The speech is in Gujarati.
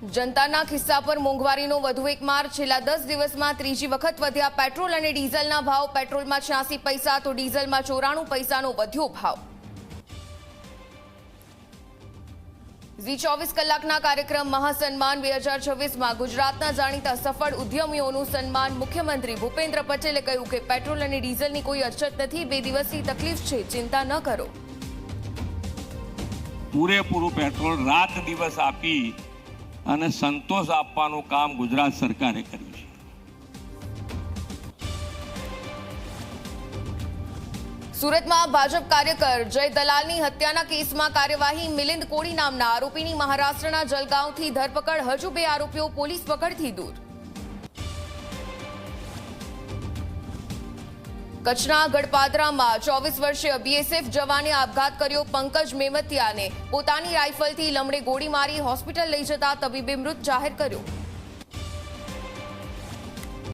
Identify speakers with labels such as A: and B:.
A: જનતાના ખિસ્સા પર મોંઘવારીનો વધુ એક માર। છેલ્લા 10 દિવસમાં ત્રીજી વખત વધ્યા પેટ્રોલ અને ડીઝલના ભાવ। પેટ્રોલમાં 86 પૈસા તો ડીઝલમાં 94 પૈસાનો વધ્યો ભાવ। ઝી 24 કલાકના કાર્યક્રમ મહાસન્માન 2026માં ગુજરાતના જાણીતા સફળ ઉદ્યમીઓનું સન્માન। મુખ્યમંત્રી ભૂપેન્દ્ર પટેલે કહ્યું કે પેટ્રોલ અને ડીઝલની કોઈ અછત નથી, 2 દિવસની તકલીફ છે, ચિંતા ન કરો।
B: પૂરેપૂરું પેટ્રોલ રાત દિવસ આપી અને સંતોષ આપવાનું કામ ગુજરાત સરકારે કર્યું છે।
A: સુરતમાં ભાજપ કાર્યકર જય દલાલની હત્યાના કેસમાં કાર્યવાહી। મિલિંદ કોળી નામના આરોપીની મહારાષ્ટ્રના જલગાંવથી ધરપકડ। હજુ 2 આરોપીઓ પોલીસ પકડથી દૂર। કચ્છના ગઢપાદરામાં 24 વર્ષીય બીએસએફ જવાને આપઘાત કર્યો। પંકજ મેમતિયાને પોતાની રાઇફલથી લમડે ગોળી મારી હોસ્પિટલ લઈ જતા તબીબે મૃત જાહેર કર્યો।